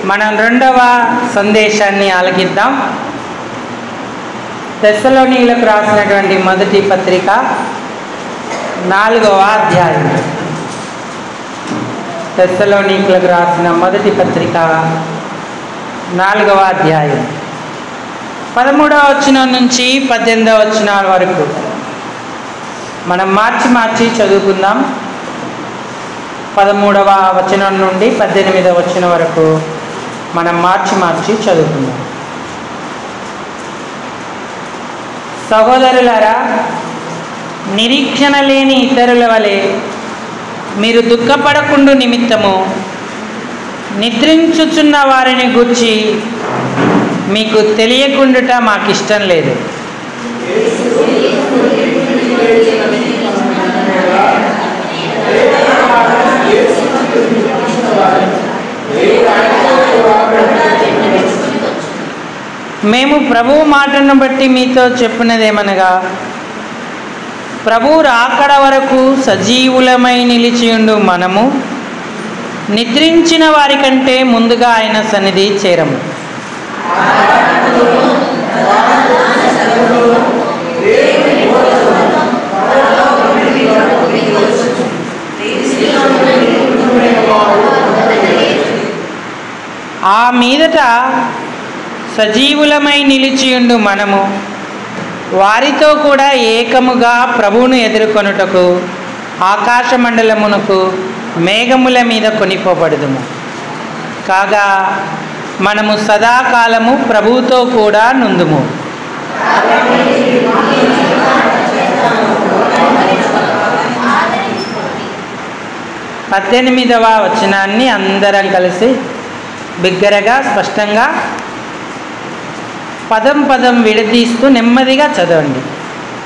మనం రెండవ సందేశాన్ని ఆలకిద్దాం. తెస్సలోనీయులకు రాసినటువంటి మొదటి పత్రిక 4వ అధ్యాయం. తెస్సలోనీయులకు రాసిన మొదటి పత్రిక 4వ అధ్యాయం 13వ వచనం నుంచి 18వ వచనాల వరకు మనం మార్చి చదువుకుందాం. 13వ వచనం నుండి 18వ వచనం వరకు మనం మార్చి చదువుకుందాం. సహోదరులారా, నిరీక్షణ లేని ఇతరుల వలె మీరు దుఃఖపడకుండు నిమిత్తము నిద్రించుచున్న వారిని గూర్చి మీకు తెలియకుండుట మాకిష్టం లేదు. మేము ప్రభువు మాటను బట్టి మీతో చెప్పినదేమనగా, ప్రభువు రాకడ వరకు సజీవులమై నిలిచియుండు మనము నిద్రించిన వారి కంటే ముందుగా ఆయన సన్నిధి చేరము. ఆ మీదట సజీవులమై నిలిచియుండు మనము వారితో కూడా ఏకముగా ప్రభువును ఎదుర్కొనుటకు ఆకాశ మండలమునకు మేఘముల మీద కొనిపోబడుదుము. కాగా మనము సదాకాలము ప్రభువుతో కూడా నుందుము. 18వ వచనాన్ని అందరం కలిసి బిగ్గరగా స్పష్టంగా పదం విడదీస్తూ నెమ్మదిగా చదవండి.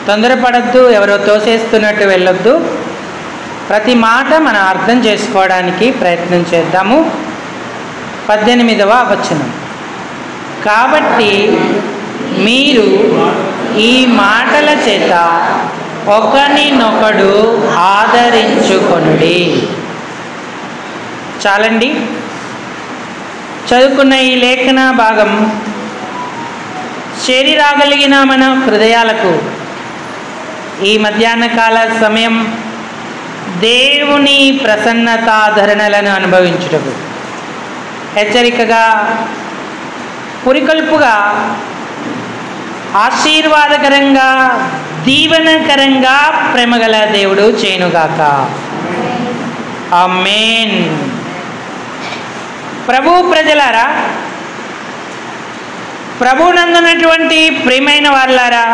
తొందరపడద్దు, ఎవరో తోసేస్తున్నట్టు వెళ్ళొద్దు. ప్రతి మాట మనం అర్థం చేసుకోవడానికి ప్రయత్నం చేద్దాము. 18వ వచనం. కాబట్టి మీరు ఈ మాటల చేత ఒకరినొకడు ఆదరించుకొనుడి. చాలండి. చదువుకున్న ఈ లేఖన భాగం చేరిరాగలిగిన మన హృదయాలకు ఈ మధ్యాహ్న కాల సమయం దేవుని ప్రసన్నతాధరణలను అనుభవించుటకు హెచ్చరికగా, పురికొల్పుగా, ఆశీర్వాదకరంగా, దీవెనకరంగా ప్రేమగల దేవుడు చేయునుగాక. ఆమేన్. ప్రభు ప్రజలారా, ప్రభునందునటువంటి ప్రియమైన వారులారా,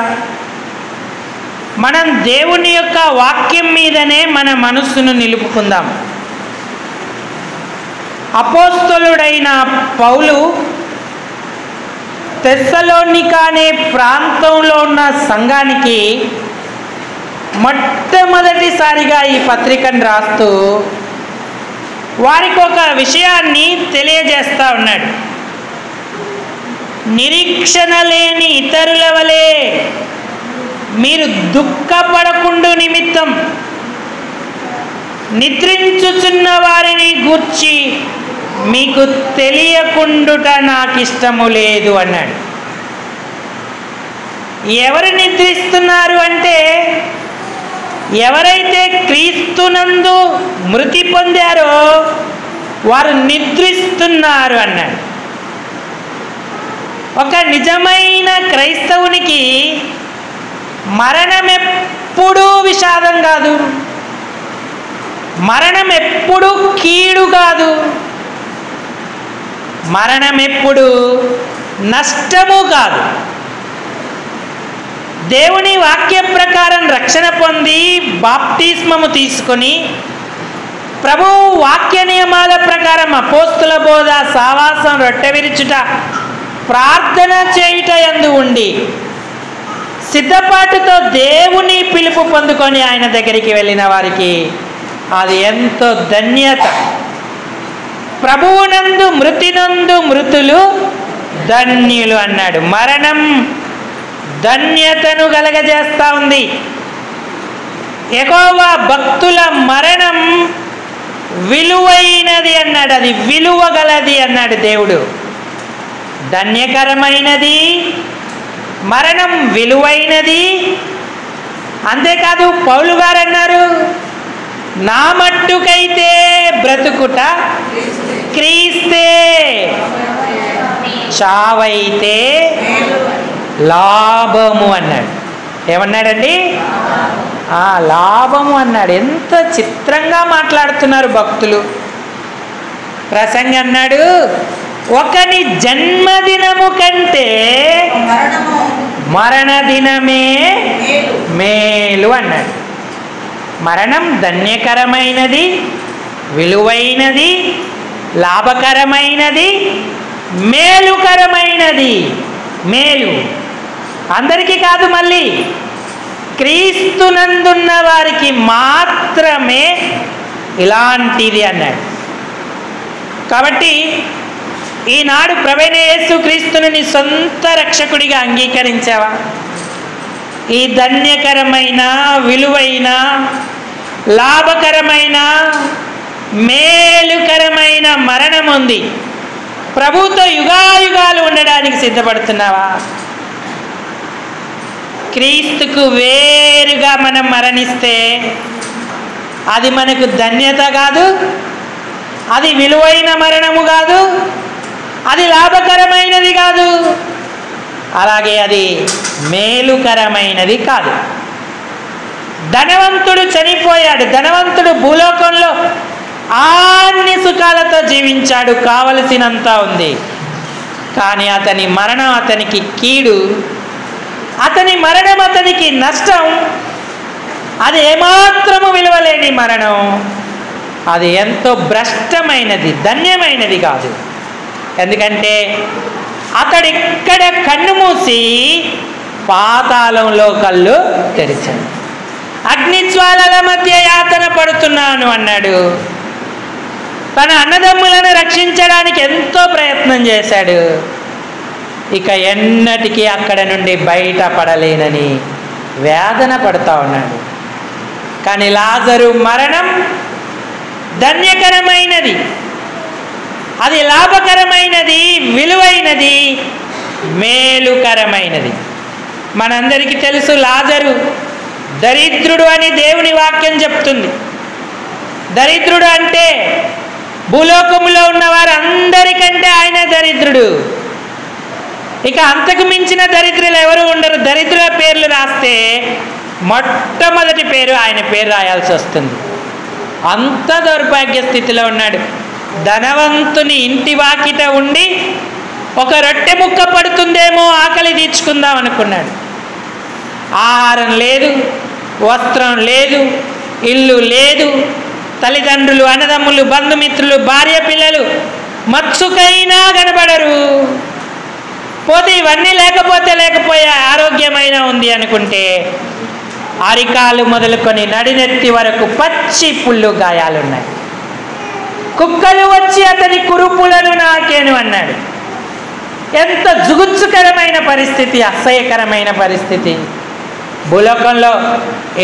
మనం దేవుని యొక్క వాక్యం మీదనే మన మనస్సును నిలుపుకుందాం. అపోస్తలుడైన పౌలు తెస్సలోనికా అనే ప్రాంతంలో ఉన్న సంఘానికి మొట్టమొదటిసారిగా ఈ పత్రికను రాస్తూ వారికి ఒక విషయాన్ని తెలియజేస్తూ ఉన్నాడు. నిరీక్షణ లేని ఇతరుల వలె మీరు దుఃఖపడకుండు నిమిత్తం నిద్రించుచున్న వారిని గూర్చి మీకు తెలియకుండుట నాకు ఇష్టము లేదు అన్నాడు. ఎవరు నిద్రిస్తున్నారు అంటే, ఎవరైతే క్రీస్తునందు మృతి పొందారో వారు నిద్రిస్తున్నారు అన్నాడు. ఒక నిజమైన క్రైస్తవునికి మరణం ఎప్పుడూ విషాదం కాదు, మరణం ఎప్పుడూ కీడు కాదు, మరణం ఎప్పుడు నష్టము కాదు. దేవుని వాక్య ప్రకారం రక్షణ పొంది బాప్తిస్మము తీసుకొని ప్రభు వాక్య నియమాల ప్రకారం అపోస్తుల బోధ, సావాసం, రొట్టె విరుచుట, ప్రార్థన చేయుట యందు ఉండి సిద్ధపాటుతో దేవుని పిలుపు పొందుకొని ఆయన దగ్గరికి వెళ్ళిన వారికి అది ఎంతో ధన్యత. ప్రభువునందు మృతినందు మృతులు ధన్యులు అన్నాడు. మరణం ధన్యతను కలగజేస్తూ ఉంది. యెహోవా భక్తుల మరణం విలువైనది అన్నాడు. అది విలువ గలది అన్నాడు దేవుడు. ధన్యకరమైనది, మరణం విలువైనది. అంతేకాదు పౌలు గారు అన్నారు, నా మట్టుకైతే బ్రతుకుట క్రీస్తే, చావైతే లాభము అన్నాడు. ఏమన్నాడండి? లాభము అన్నాడు. ఎంత చిత్రంగా మాట్లాడుతున్నారు భక్తులు. ప్రసంగి అన్నాడు, ఒకని జన్మదినము కంటే మరణదినమే మేలు అన్నాడు. మరణం ధన్యకరమైనది, విలువైనది, లాభకరమైనది, మేలుకరమైనది. మేలు అందరికీ కాదు, మళ్ళీ క్రీస్తునందున్న వారికి మాత్రమే ఇలాంటిది అన్నాడు. కాబట్టి ఈనాడు ప్రభువైన యేసుక్రీస్తుని నీ సొంత రక్షకుడిగా అంగీకరించావా? ఈ ధన్యకరమైన, విలువైన, లాభకరమైన, మేలుకరమైన మరణం ఉంది. ప్రభుతో యుగాయుగాలు ఉండడానికి సిద్ధపడుతున్నావా? క్రీస్తుకు వేరుగా మనం మరణిస్తే అది మనకు ధన్యత కాదు, అది విలువైన మరణము కాదు, అది లాభకరమైనది కాదు, అలాగే అది మేలుకరమైనది కాదు. ధనవంతుడు చనిపోయాడు. ధనవంతుడు భూలోకంలో అన్ని సుఖాలతో జీవించాడు, కావలసినంత ఉంది. కానీ అతని మరణం అతనికి కీడు, అతని మరణం అతనికి నష్టం. అది ఏమాత్రము విలువలేని మరణం. అది ఎంతో భ్రష్టమైనది, ధన్యమైనది కాదు. ఎందుకంటే అతడిక్కడ కన్ను మూసి పాతాళంలో కళ్ళు తెరిచాడు. అగ్నిజ్వాలల మధ్య యాతన పడుతున్నాను అన్నాడు. తన అన్నదమ్ములను రక్షించడానికి ఎంతో ప్రయత్నం చేశాడు. ఇక ఎన్నటికీ అక్కడ నుండి బయటపడలేనని వేదన పడుతూ ఉన్నాడు. కానీ లాజరు మరణం ధన్యకరమైనది, అది లాభకరమైనది, విలువైనది, మేలుకరమైనది. మనందరికీ తెలుసు, లాజరు దరిద్రుడు అని దేవుని వాక్యం చెప్తుంది. దరిద్రుడు అంటే భూలోకములో ఉన్న వారందరికంటే ఆయన దరిద్రుడు. ఇక అంతకు మించిన దరిద్రులు ఎవరు ఉండరు. దరిద్రుల పేర్లు రాస్తే మొట్టమొదటి పేరు ఆయన పేరు రాయాల్సి వస్తుంది. అంత దౌర్భాగ్య స్థితిలో ఉన్నాడు. ధనవంతుని ఇంటి వాకిట ఉండి ఒక రొట్టె ముక్క పడుతుందేమో ఆకలి తీర్చుకుందాం అనుకున్నాడు. ఆహారం లేదు, వస్త్రం లేదు, ఇల్లు లేదు, తల్లిదండ్రులు, అన్నదమ్ములు, బంధుమిత్రులు, భార్య పిల్లలు మత్సుకైనా కనబడరు. పోతే ఇవన్నీ లేకపోయా ఆరోగ్యమైన ఉంది అనుకుంటే అరికాలు మొదలుకొని నడినెత్తి వరకు పచ్చి పుల్లు గాయాలున్నాయి. కుక్కలు వచ్చి అతని కురుపులను నాకేను అన్నాడు. ఎంత జుగుత్సుకరమైన పరిస్థితి, అసహ్యకరమైన పరిస్థితి. భూలోకంలో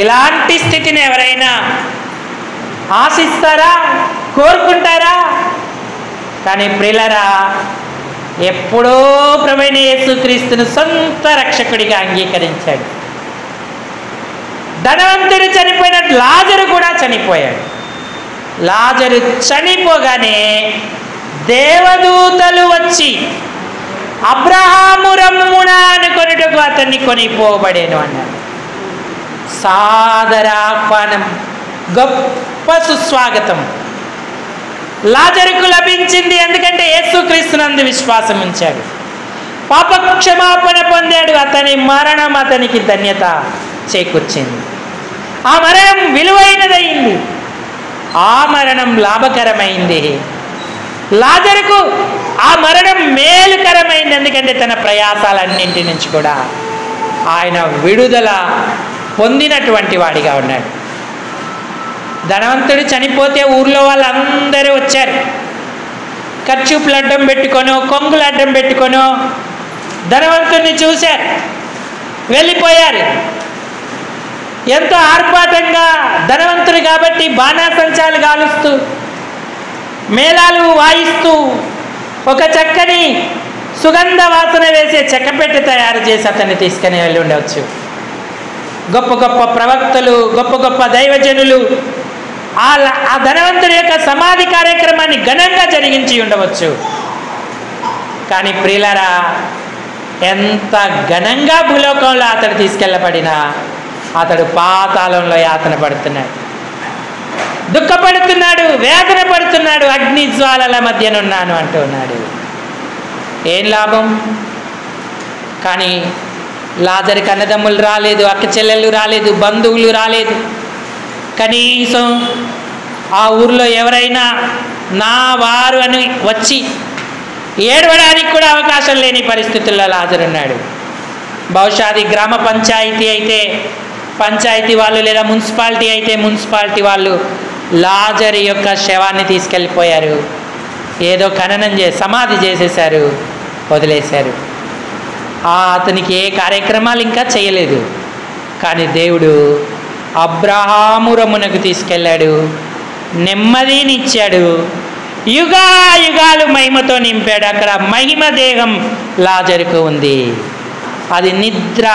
ఇలాంటి స్థితిని ఎవరైనా ఆశిస్తారా, కోరుకుంటారా? కానీ ప్రియులారా, ఎప్పుడో ప్రభువైన యేసుక్రీస్తును సొంత రక్షకుడిగా అంగీకరించాడు. ధనవంతుడు చనిపోయినట్టు లాజరు కూడా చనిపోయాడు. లాజరు చనిపోగానే దేవదూతలు వచ్చి అబ్రహాము రమ్మున అనుకొనుటకు అతన్ని కొనిపోబడేను అన్నాడు. సాదర ఆహ్వానం, గొప్ప సుస్వాగతం లాజరుకు లభించింది. ఎందుకంటే యేసుక్రీస్తునందు విశ్వాసం ఉంచాడు, పాపక్షమాపణ పొందాడు. అతని మరణం అతనికి ధన్యత చేకూర్చింది. ఆ మరణం విలువైనదైంది, ఆ మరణం లాభకరమైంది. లాజరుకు ఆ మరణం మేలుకరమైంది. ఎందుకంటే తన ప్రయాసాలన్నింటి నుంచి కూడా ఆయన విడుదల పొందినటువంటి వాడిగా ఉన్నాడు. ధనవంతుడు చనిపోతే ఊర్లో వాళ్ళందరూ వచ్చారు. కర్చూపులు అడ్డం పెట్టుకొనో, కొంగులు అడ్డం పెట్టుకొనో ధనవంతుడిని చూశారు, వెళ్ళిపోయారు. ఎంతో ఆర్భాటంగా ధనవంతుడు కాబట్టి బాణాసంచాలు కాలుస్తూ మేళాలు వాయిస్తూ ఒక చక్కని సుగంధ వాసన వేసే చెక్కపెట్టె తయారు చేసి అతన్ని తీసుకుని వెళ్ళి ఉండవచ్చు. గొప్ప గొప్ప ప్రవక్తలు, గొప్ప గొప్ప దైవజనులు ఆ ధనవంతుడి యొక్క సమాధి కార్యక్రమాన్ని ఘనంగా జరిగించి ఉండవచ్చు. కానీ ప్రియులారా, ఎంత ఘనంగా భూలోకంలో అతడు తీసుకెళ్ళబడినా అతడు పాతాళంలో యాతన పడుతున్నాడు, దుఃఖపడుతున్నాడు, వేదన పడుతున్నాడు. అగ్ని జ్వాలల మధ్యనున్నాను అంటూ ఉన్నాడు. ఏం లాభం? కానీ లాజరుకి అన్నదమ్ములు రాలేదు, అక్క చెల్లెళ్ళు రాలేదు, బంధువులు రాలేదు. కనీసం ఆ ఊర్లో ఎవరైనా నా వారు అని వచ్చి ఏడవడానికి కూడా అవకాశం లేని పరిస్థితుల్లో లాజరు ఉన్నాడు. బహుశా అది గ్రామ పంచాయతీ అయితే పంచాయతీ వాళ్ళు, లేదా మున్సిపాలిటీ అయితే మున్సిపాలిటీ వాళ్ళు లాజరు యొక్క శవాన్ని తీసుకెళ్ళిపోయారు. ఏదో ఖననం సమాధి చేసేశారు, వదిలేశారు. అతనికి ఏ కార్యక్రమాలు ఇంకా చేయలేదు. కానీ దేవుడు అబ్రహామురమునకు తీసుకెళ్ళాడు, నెమ్మదినిచ్చాడు, యుగాలు మహిమతో నింపాడు. అక్కడ మహిమ దేహం లాజరుకు ఉంది. అది నిద్ర.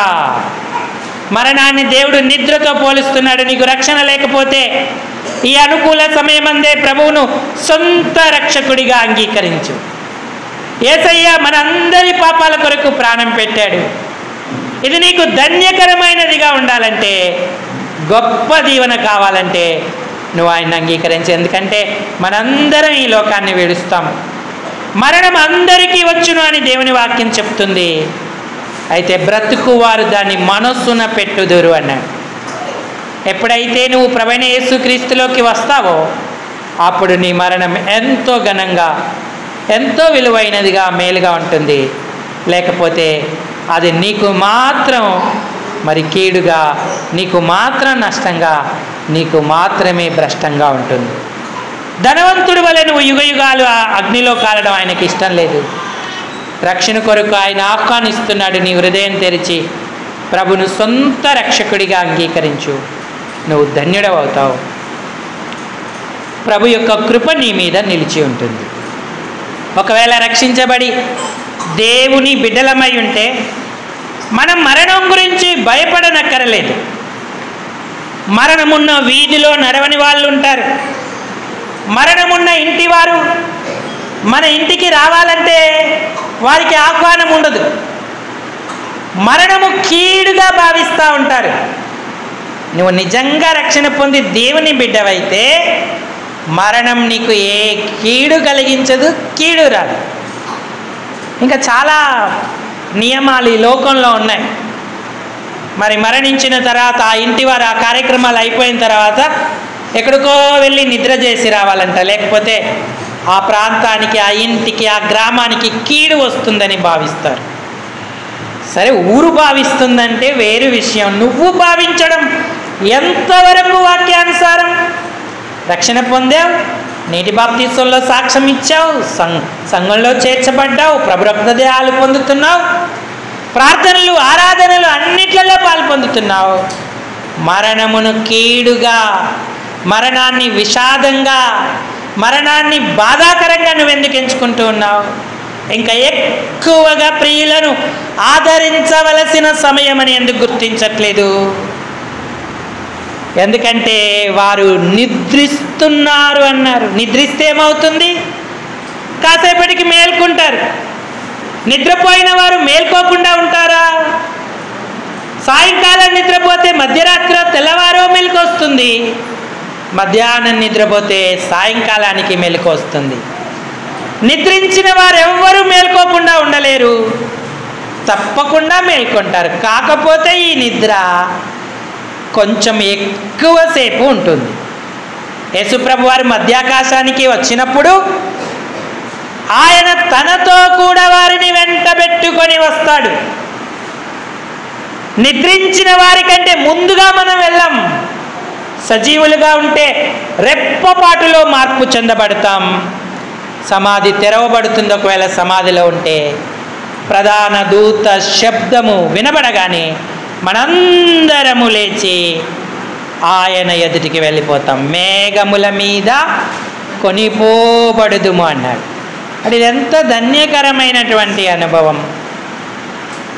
మరణాన్ని దేవుడు నిద్రతో పోలుస్తున్నాడు. నీకు రక్షణ లేకపోతే ఈ అనుకూల సమయమందే ప్రభువును సొంత రక్షకుడిగా అంగీకరించు. యేసయ్య మనందరి పాపాల కొరకు ప్రాణం పెట్టాడు. ఇది నీకు ధన్యకరమైనదిగా ఉండాలంటే, గొప్ప దీవెన కావాలంటే నువ్వు ఆయన అంగీకరించు. ఎందుకంటే మనందరం ఈ లోకాన్ని విడుస్తాం, మరణం అందరికీ వచ్చును అని దేవుని వాక్యం చెప్తుంది. అయితే బ్రతుకు వారు దాన్ని మనస్సున పెట్టుదురు అన్నాడు. ఎప్పుడైతే నువ్వు ప్రభువైన యేసుక్రీస్తులోకి వస్తావో అప్పుడు నీ మరణం ఎంతో ఘనంగా, ఎంతో విలువైనదిగా, మేలుగా ఉంటుంది. లేకపోతే అది నీకు మాత్రం మరి కీడుగా, నీకు మాత్రం నష్టంగా, నీకు మాత్రమే భ్రష్టంగా ఉంటుంది. ధనవంతుడి వలె నువ్వు యుగయుగాలు ఆ అగ్నిలో కాలడం ఆయనకి ఇష్టం లేదు. రక్షణ కొరకు ఆయన ఆహ్వానిస్తున్నాడు. నీ హృదయం తెరిచి ప్రభును సొంత రక్షకుడిగా అంగీకరించు, నువ్వు ధన్యుడవుతావు. ప్రభు యొక్క కృప నీ మీద నిలిచి ఉంటుంది. ఒకవేళ రక్షించబడి దేవుని బిడ్డలమై ఉంటే మనం మరణం గురించి భయపడనక్కరలేదు. మరణమున్న వీధిలో నడవని వాళ్ళు ఉంటారు. మరణమున్న ఇంటి వారు మన ఇంటికి రావాలంటే వారికి ఆహ్వానం ఉండదు. మరణము కీడుగా భావిస్తూ ఉంటారు. నువ్వు నిజంగా రక్షణ పొంది దేవుని బిడ్డవైతే మరణం నీకు ఏ కీడు కలిగించదు, కీడు రాదు. ఇంకా చాలా నియమాలు ఈ లోకంలో ఉన్నాయి. మరి మరణించిన తర్వాత ఆ ఇంటి వారు ఆ కార్యక్రమాలు అయిపోయిన తర్వాత ఎక్కడికో వెళ్ళి నిద్ర చేసి రావాలంట. లేకపోతే ఆ ప్రాంతానికి, ఆ ఇంటికి, ఆ గ్రామానికి కీడు వస్తుందని భావిస్తారు. సరే, ఊరు భావిస్తుందంటే వేరు విషయం. నువ్వు భావించడం ఎంతవరకు వాక్యానుసారం? రక్షణ పొందావు, నీటి బాప్తీసంలో సాక్ష్యం ఇచ్చావు, సంఘంలో చేర్చబడ్డావు, ప్రభు రక్తదేహాలు పొందుతున్నావు, ప్రార్థనలు, ఆరాధనలు అన్నిట్లలో పాల్పొందుతున్నావు. మరణమును కీడుగా, మరణాన్ని విషాదంగా, మరణాన్ని బాధాకరంగా నువ్వెందుకు ఎంచుకుంటూ ఉన్నావు? ఇంకా ఎక్కువగా ప్రియులను ఆదరించవలసిన సమయం అని ఎందుకు గుర్తించట్లేదు? ఎందుకంటే వారు నిద్రిస్తున్నారు అన్నారు. నిద్రిస్తే ఏమవుతుంది? కాసేపటికి మేల్కుంటారు. నిద్రపోయిన వారు మేల్కోకుండా ఉంటారా? సాయంకాలం నిద్రపోతే మధ్యరాత్రి, తెల్లవారో మెలకు వస్తుంది. మధ్యాహ్నం నిద్రపోతే సాయంకాలానికి మెలకు వస్తుంది. నిద్రించిన వారు ఎవ్వరూ మేల్కోకుండా ఉండలేరు, తప్పకుండా మేల్కొంటారు. కాకపోతే ఈ నిద్ర కొంచెం ఎక్కువసేపు ఉంటుంది. యేసుప్రభు వారు మధ్యాకాశానికి వచ్చినప్పుడు ఆయన తనతో కూడా వారిని వెంటబెట్టుకొని వస్తాడు. నిద్రించిన వారికంటే ముందుగా మనం వెళ్ళాం. సజీవులుగా ఉంటే రెప్పపాటులో మార్పు చెందబడతాం. సమాధి తెరవబడుతుంది. ఒకవేళ సమాధిలో ఉంటే ప్రధాన దూత శబ్దము వినబడగానే మనందరము లేచి ఆయన ఎదుటికి వెళ్ళిపోతాం. మేఘముల మీద కొనిపోబడుదుము అన్నాడు. అది ఎంత ధన్యకరమైనటువంటి అనుభవం.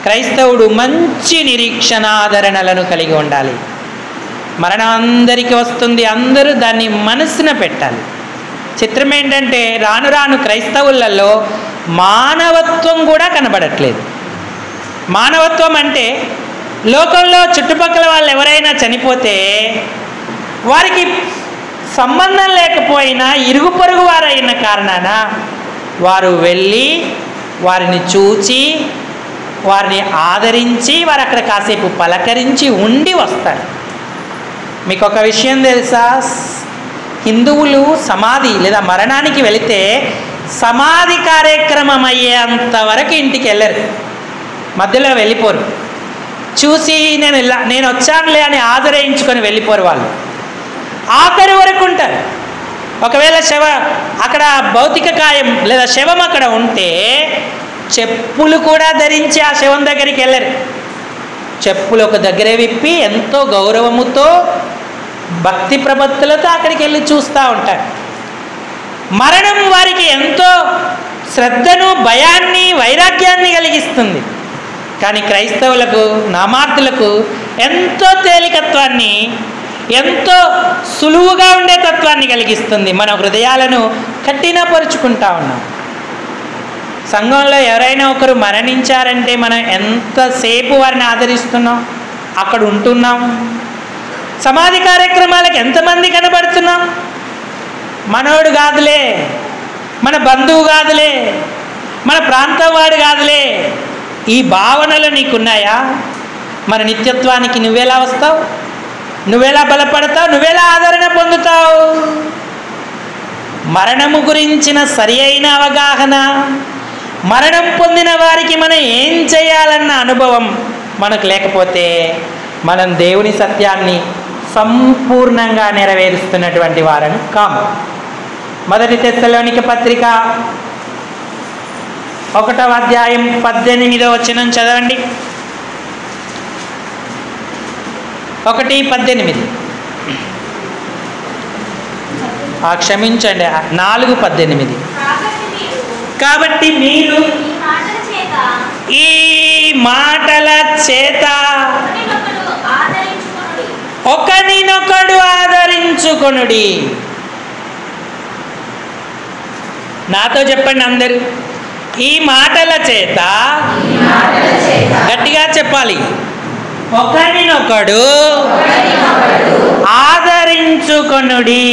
క్రైస్తవుడు మంచి నిరీక్షణాదరణలను కలిగి ఉండాలి. మరణం అందరికీ వస్తుంది, అందరూ దాన్ని మనసున పెట్టాలి. చిత్రం ఏంటంటే రాను రాను క్రైస్తవులలో మానవత్వం కూడా కనబడట్లేదు. మానవత్వం అంటే లోకంలో చుట్టుపక్కల వాళ్ళు ఎవరైనా చనిపోతే వారికి సంబంధం లేకపోయినా ఇరుగు పొరుగు వారైన కారణాన వారు వెళ్ళి వారిని చూచి వారిని ఆదరించి వారు అక్కడ కాసేపు పలకరించి ఉండి వస్తారు. మీకు ఒక విషయం తెలుసా? హిందువులు సమాధి లేదా మరణానికి వెళితే సమాధి కార్యక్రమం అయ్యేంతవరకు ఇంటికి వెళ్ళరు, మధ్యలో వెళ్ళిపోరు. చూసి నేను వచ్చానులే అని ఆదరించుకొని వెళ్ళిపోరు. వాళ్ళు ఆఖరి వరకు ఉంటారు. ఒకవేళ అక్కడ భౌతిక కాయం లేదా శవం అక్కడ ఉంటే చెప్పులు కూడా ధరించి ఆ శవం దగ్గరికి వెళ్ళరు. చెప్పులు ఒక దగ్గరే విప్పి ఎంతో గౌరవముతో భక్తి ప్రపత్తులతో అక్కడికి వెళ్ళి చూస్తూ ఉంటారు. మరణం వారికి ఎంతో శ్రద్ధను, భయాన్ని, వైరాగ్యాన్ని కలిగిస్తుంది. కానీ క్రైస్తవులకు, నామార్థులకు ఎంతో తేలికత్వాన్ని, ఎంతో సులువుగా ఉండే తత్వాన్ని కలిగిస్తుంది. మన హృదయాలను కఠినపరుచుకుంటా ఉన్నాం. సంఘంలో ఎవరైనా ఒకరు మరణించారంటే మనం ఎంతసేపు వారిని ఆదరిస్తున్నాం, అక్కడ ఉంటున్నాం. సమాధి కార్యక్రమాలకు ఎంతమంది కనబడుతున్నాం. మనోడు కాదులే, మన బంధువు కాదులే, మన ప్రాంతం వాడు కాదులే, ఈ భావనలు నీకున్నాయా? మన నిత్యత్వానికి నువ్వెలా వస్తావు? నువ్వెలా బలపడతావు? నువ్వెలా ఆదరణ పొందుతావు? మరణము గురించిన సరి అయిన అవగాహన, మరణం పొందిన వారికి మనం ఏం చేయాలన్న అనుభవం మనకు లేకపోతే మనం దేవుని సత్యాన్ని సంపూర్ణంగా నెరవేరుస్తున్నటువంటి వారని కాము. 1 తెస్సలోనిక పత్రిక 1వ అధ్యాయం 18వ వచనం చదవండి. 1:18. క్షమించండి, 4:18. కాబట్టి మీరు ఈ మాటల చేత ఒకరినొకడు ఆదరించుకొనుడి. నాతో చెప్పండి అందరూ, ఈ మాటల చేత. గట్టిగా చెప్పాలి. ఒకరినొకడు ఆదరించుకొనుడి.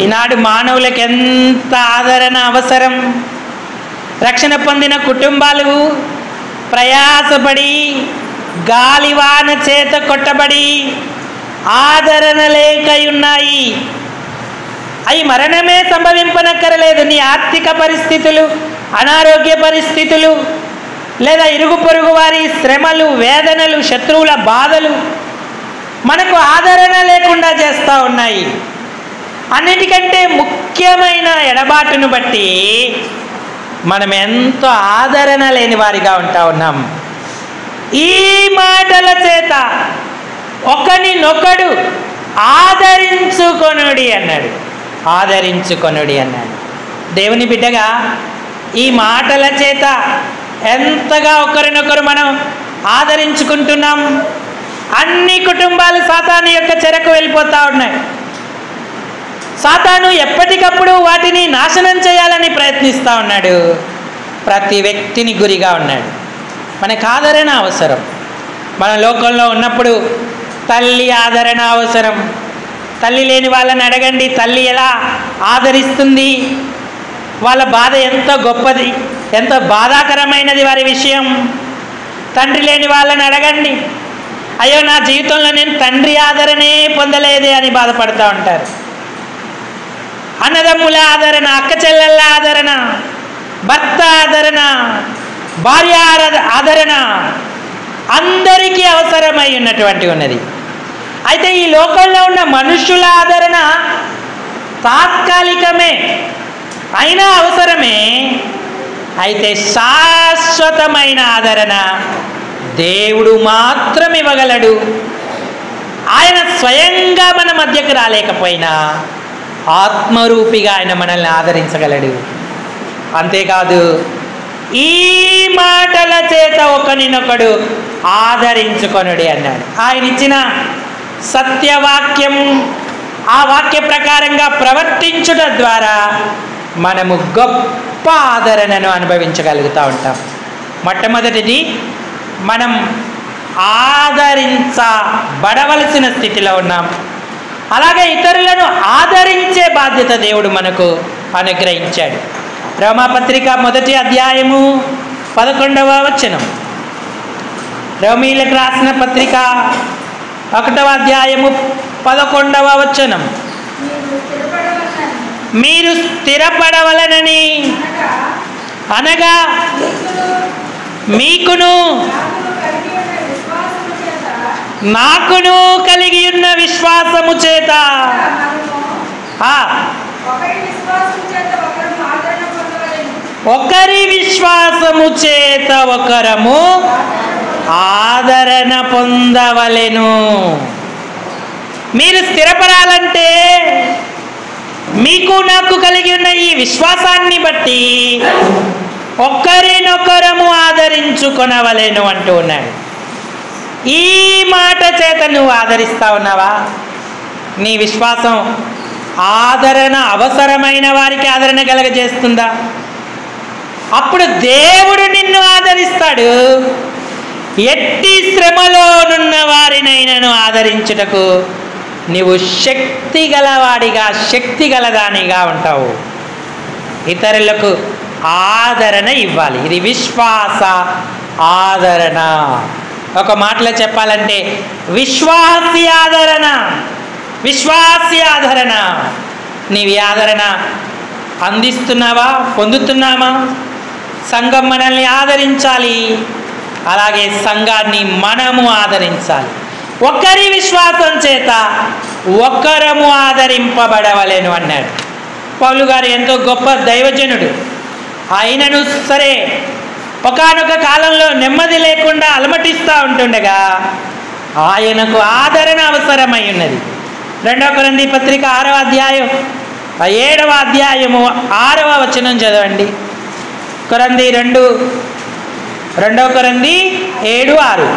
ఈనాడు మానవులకు ఎంత ఆదరణ అవసరం. రక్షణ పొందిన కుటుంబాలు ప్రయాసపడి గాలివాన చేత కొట్టబడి ఆదరణ లేకయున్నాయి. అవి మరణమే సంభవింపనక్కరలేదు. నీ ఆర్థిక పరిస్థితులు, అనారోగ్య పరిస్థితులు, లేదా ఇరుగు పొరుగు వారి శ్రమలు, వేదనలు, శత్రువుల బాధలు మనకు ఆదరణ లేకుండా చేస్తూ ఉన్నాయి. అన్నిటికంటే ముఖ్యమైన ఎడబాటును బట్టి మనం ఎంతో ఆదరణ లేని వారిగా ఉంటా ఉన్నాం. ఈ మాటల చేత ఒకరినొకడు ఆదరించుకొనుడి అన్నాడు. ఆదరించుకొనుడి అన్నాడు. దేవుని బిడ్డగా ఈ మాటల చేత ఎంతగా ఒకరినొకరు మనం ఆదరించుకుంటున్నాం. అన్ని కుటుంబాలు సాతాను యొక్క చెరకు వెళ్ళిపోతూ ఉన్నాయి. సాతాను ఎప్పటికప్పుడు వాటిని నాశనం చేయాలని ప్రయత్నిస్తూ ఉన్నాడు. ప్రతి వ్యక్తిని గురిగా ఉన్నాడు. మనకు ఆదరణ అవసరం. మన లోకంలో ఉన్నప్పుడు తల్లి ఆదరణ అవసరం. తల్లి లేని వాళ్ళని అడగండి, తల్లి ఎలా ఆదరిస్తుంది, వాళ్ళ బాధ ఎంతో గొప్పది, ఎంతో బాధాకరమైనది వారి విషయం. తండ్రి లేని వాళ్ళని అడగండి, అయ్యో నా జీవితంలో నేను తండ్రి ఆదరణే పొందలేదే అని బాధపడుతూ ఉంటారు. అన్నదమ్ముల ఆదరణ, అక్క చెల్లెళ్ళ ఆదరణ, భర్త ఆదరణ, భార్య ఆదరణ అందరికీ అవసరమై ఉన్నటువంటి ఉన్నది. అయితే ఈ లోకంలో ఉన్న మనుషుల ఆదరణ తాత్కాలికమే, అయినా అవసరమే. అయితే శాశ్వతమైన ఆదరణ దేవుడు మాత్రం ఇవ్వగలడు. ఆయన స్వయంగా మన మధ్యకు రాలేకపోయినా ఆత్మరూపిగా ఆయన మనల్ని ఆదరించగలడు. అంతేకాదు ఈ మాటల చేత ఒకరినొకడు ఆదరించుకొనుడి అన్నాడు. ఆయన ఇచ్చిన సత్యవాక్యం, ఆ వాక్య ప్రకారంగా ప్రవర్తించుట ద్వారా మనము గొప్ప ఆదరణను అనుభవించగలుగుతూ ఉంటాం. మొట్టమొదటిది, మనం ఆదరించబడవలసిన స్థితిలో ఉన్నాం. అలాగే ఇతరులను ఆదరించే బాధ్యత దేవుడు మనకు అనుగ్రహించాడు. రోమాపత్రిక 1వ అధ్యాయము 11వ వచనం. రోమీలకు రాసిన పత్రిక 1వ అధ్యాయము 11వ వచనం. మీరు స్థిరపడవలనని అనగా మీకును నాకును కలిగి ఉన్న విశ్వాసము చేత ఒకరి విశ్వాసము చేత ఒకరము ఆదరణ పొందవలెను. మీరు స్థిరపడాలంటే మీకు నాకు కలిగి ఉన్న ఈ విశ్వాసాన్ని బట్టి ఒకరినొకరము ఆదరించుకొనవలెను అంటూ ఉన్నాడు. ఈ మాట చేత నువ్వు ఆదరిస్తా ఉన్నావా? నీ విశ్వాసం ఆదరణ అవసరమైన వారికి ఆదరణ కలగజేస్తుందా? అప్పుడు దేవుడు నిన్ను ఆదరిస్తాడు. ఎట్టి శ్రమలోనున్న వారినైనాను ఆదరించుటకు నీవు శక్తి గలవాడిగా, శక్తి గలదానిగా ఉంటావు. ఇతరులకు ఆదరణ ఇవ్వాలి. ఇది విశ్వాస ఆదరణ. ఒక మాటలో చెప్పాలంటే విశ్వాసీ ఆదరణ. విశ్వాసీ ఆదరణ. నీవి ఆదరణ అందిస్తున్నావా? పొందుతున్నామా? సంఘం మనల్ని ఆదరించాలి, అలాగే సంఘాన్ని మనము ఆదరించాలి. ఒకరి విశ్వాసం చేత ఒకరము ఆదరింపబడవలెను అన్నాడు. పౌలు గారు ఎంతో గొప్ప దైవజనుడు. అయినను సరే ఒకానొక కాలంలో నెమ్మది లేకుండా అలమటిస్తూ ఉంటుండగా ఆయనకు ఆదరణ అవసరమై ఉన్నది. 2వ కొరింథీ పత్రిక 6వ అధ్యాయం 7వ అధ్యాయము 6వ వచనం చదవండి. కొరింథీ 2వ కొరింథీ 7:6.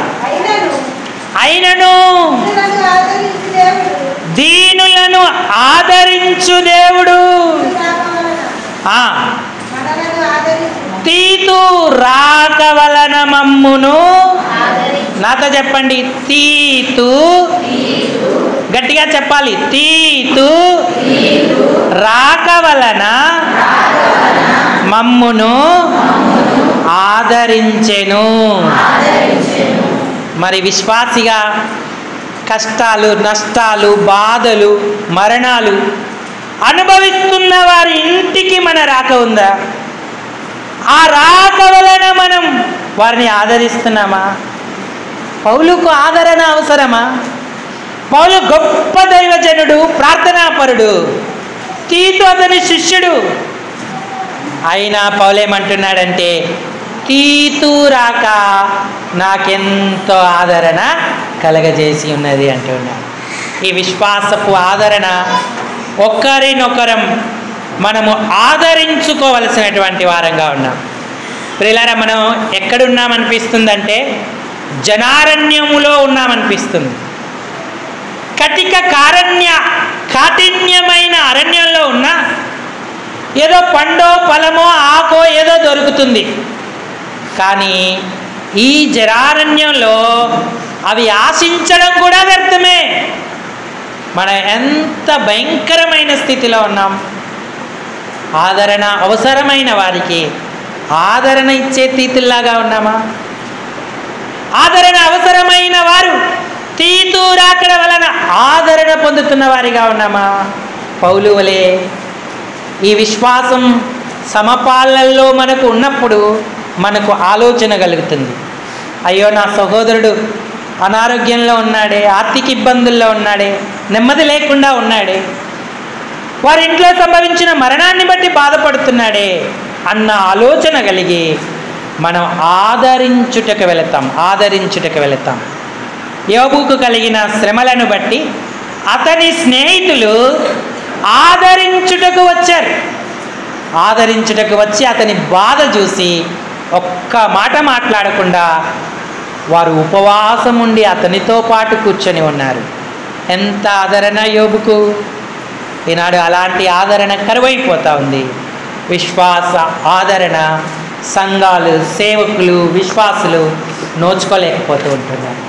అయినను దీనులను ఆదరించు దేవుడు తీతు రాక వలన మమ్మును, నాతో చెప్పండి, తీతు, గట్టిగా చెప్పాలి, తీతు రాక వలన మమ్మును ఆదరించెను. మరి విశ్వాసిగా కష్టాలు, నష్టాలు, బాధలు, మరణాలు అనుభవిస్తున్న వారి ఇంటికి మన రాక ఉందా? ఆ రాక వలన మనం వారిని ఆదరిస్తున్నామా? పౌలుకు ఆదరణ అవసరమా? పౌలు గొప్ప దైవజనుడు, ప్రార్థనాపరుడు, తీతు అతని శిష్యుడు. అయినా పౌలేమంటున్నాడంటే తీతు రాక నాకెంతో ఆదరణ కలగజేసి ఉన్నది అంటున్నాడు. ఈ విశ్వాసపు ఆదరణ ఒకరినొకరం మనము ఆదరించుకోవలసినటువంటి వారంగా ఉన్నాం. ప్రియులారా, మనం ఎక్కడున్నామనిపిస్తుందంటే జనారణ్యములో ఉన్నామనిపిస్తుంది. కాఠిన్యమైన అరణ్యంలో ఉన్న ఏదో పండో ఫలమో ఆకో ఏదో దొరుకుతుంది. కానీ ఈ జనారణ్యంలో అవి ఆశించడం కూడా వ్యర్థమే. మనం ఎంత భయంకరమైన స్థితిలో ఉన్నాం. ఆదరణ అవసరమైన వారికి ఆదరణ ఇచ్చే తీతుల్లాగా ఉన్నామా? ఆదరణ అవసరమైన వారు తీతు రాకడ వలన ఆదరణ పొందుతున్న వారిగా ఉన్నామా? పౌలు వలె ఈ విశ్వాసం సమపాలనలో మనకు ఉన్నప్పుడు మనకు ఆలోచన కలుగుతుంది. అయ్యో, నా సహోదరుడు అనారోగ్యంలో ఉన్నాడే, ఆర్థిక ఇబ్బందుల్లో ఉన్నాడే, నెమ్మది లేకుండా ఉన్నాడే, వారి ఇంట్లో సంభవించిన మరణాన్ని బట్టి బాధపడుతున్నాడే అన్న ఆలోచన కలిగి మనం ఆదరించుటకు వెళతాం. యోబుకు కలిగిన శ్రమలను బట్టి అతని స్నేహితులు ఆదరించుటకు వచ్చారు. ఆదరించుటకు వచ్చి అతని బాధ చూసి ఒక్క మాట మాట్లాడకుండా వారు ఉపవాసం ఉండి అతనితో పాటు కూర్చొని ఉన్నారు. ఎంత ఆదరణ యోబుకు! ఈనాడు అలాంటి ఆదరణ కరువైపోతూ ఉంది. విశ్వాస ఆదరణ సంఘాలు, సేవకులు, విశ్వాసులు నోచుకోలేకపోతూ ఉంటున్నారు.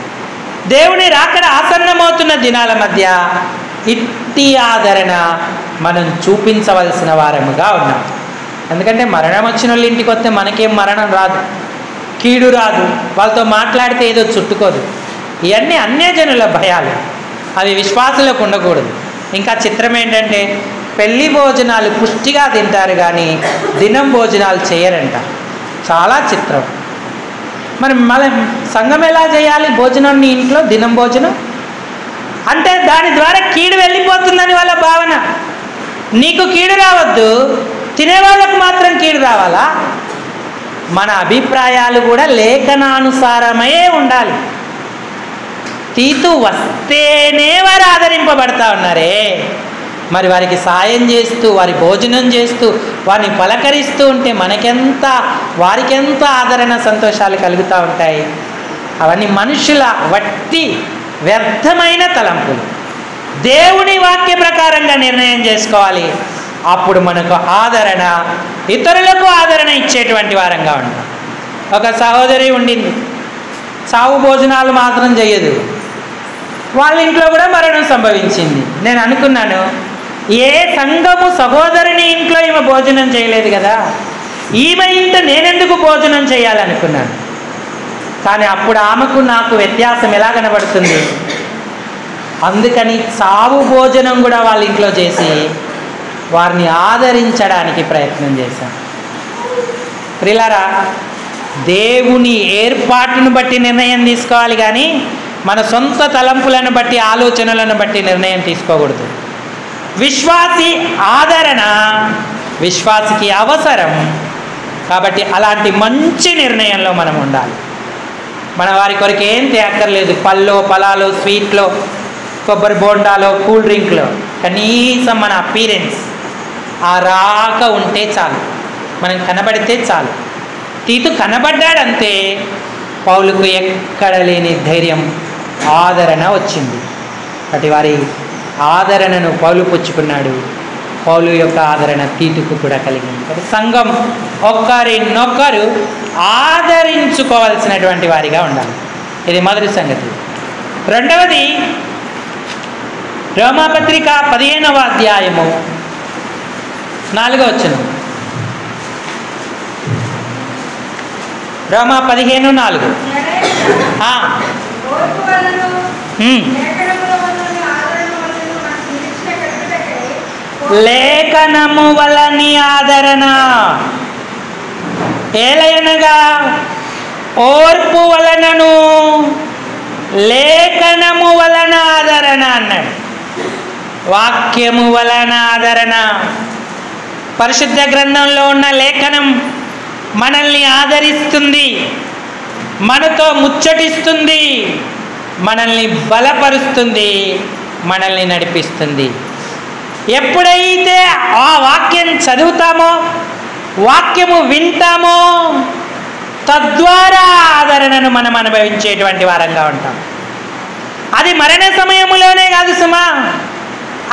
దేవుని రాకడ ఆసన్నమవుతున్న దినాల మధ్య ఇట్టి ఆదరణ మనం చూపించవలసిన వారముగా ఉన్నాం. ఎందుకంటే మరణం వచ్చిన వాళ్ళ ఇంటికి వస్తే మనకేం మరణం రాదు, కీడు రాదు, వాళ్ళతో మాట్లాడితే ఏదో చుట్టుకోదు. ఇవన్నీ అన్యజనుల భయాలు, అవి విశ్వాసులకు ఉండకూడదు. ఇంకా చిత్రం ఏంటంటే పెళ్లి భోజనాలు పుష్టిగా తింటారు కానీ దినం భోజనాలు చేయరంట. చాలా చిత్రం. మరి సంఘం ఎలా చేయాలి భోజనం? నీ ఇంట్లో దినం భోజనం అంటే దాని ద్వారా కీడు వెళ్ళిపోతుందని వాళ్ళ భావన. నీకు కీడు రావద్దు, తినేవాళ్ళకు మాత్రం కీడు రావాలా? మన అభిప్రాయాలు కూడా లేఖనానుసారమే ఉండాలి. తీతు వస్తేనే వారు ఆదరింపబడతా ఉన్నారే, మరి వారికి సాయం చేస్తూ, వారి భోజనం చేస్తూ, వారిని పలకరిస్తూ ఉంటే వారికెంత ఆదరణ సంతోషాలు కలుగుతూ ఉంటాయి. అవన్నీ మనుషుల వట్టి వ్యర్థమైన తలంపులు. దేవుని వాక్య ప్రకారంగా నిర్ణయం చేసుకోవాలి. అప్పుడు మనకు ఆదరణ, ఇతరులకు ఆదరణ ఇచ్చేటువంటి వారంగా ఉంటాం. ఒక సహోదరి ఉండింది, చావు భోజనాలు మాత్రం చేయదు. వాళ్ళ ఇంట్లో కూడా మరణం సంభవించింది. నేను అనుకున్నాను, ఏ సంఘము సహోదరుని ఇంట్లో ఈమె భోజనం చేయలేదు కదా, ఈమె ఇంట నేనెందుకు భోజనం చేయాలనుకున్నాను. కానీ అప్పుడు ఆమెకు నాకు వ్యత్యాసం ఎలా కనబడుతుంది. అందుకని చావు భోజనం కూడా వాళ్ళ ఇంట్లో చేసి వారిని ఆదరించడానికి ప్రయత్నం చేశాను. ప్రియులారా, దేవుని ఏర్పాటును బట్టి నిర్ణయం తీసుకోవాలి కానీ మన సొంత తలంపులను బట్టి, ఆలోచనలను బట్టి నిర్ణయం తీసుకోకూడదు. విశ్వాసి ఆదరణ విశ్వాసికి అవసరం. కాబట్టి అలాంటి మంచి నిర్ణయంలో మనం ఉండాలి. మన వారి కొరకు ఏం తేక్కర్లేదు, పళ్ళో, ఫలాలో, స్వీట్లో, కొబ్బరి బోండాలో, కూల్ డ్రింక్లో, కనీసం మన అపీరెన్స్ ఆ రాక ఉంటే చాలు, మనం కనబడితే చాలు. తీతు కనబడ్డాడంతే పౌలుకు ఎక్కడ లేని ధైర్యం, ఆదరణ వచ్చింది. అటు వారి ఆదరణను పౌలు పుచ్చుకున్నాడు. పౌలు యొక్క ఆదరణ తీతుకు కూడా కలిగింది. సంఘం ఒకరినొకరు ఆదరించుకోవాల్సినటువంటి వారిగా ఉండాలి. ఇది మొదటి సంగతి. రెండవది, రోమాపత్రిక 15వ అధ్యాయము 4వ వచనం. రోమా 15:4. లేఖనము వలని ఆదరణ, ఏలయనగా ఓర్పు వలనను లేఖనము వలన ఆదరణ అన్నాడు. వాక్యము వలన ఆదరణ. పరిశుద్ధ గ్రంథంలో ఉన్న లేఖనం మనల్ని ఆదరిస్తుంది, మనతో ముచ్చటిస్తుంది, మనల్ని బలపరుస్తుంది, మనల్ని నడిపిస్తుంది. ఎప్పుడైతే ఆ వాక్యం చదువుతామో, వాక్యము వింటామో, తద్వారా ఆదరణను మనం అనుభవించేటువంటి వారంగా ఉంటాం. అది మరణ సమయములోనే కాదు సుమా,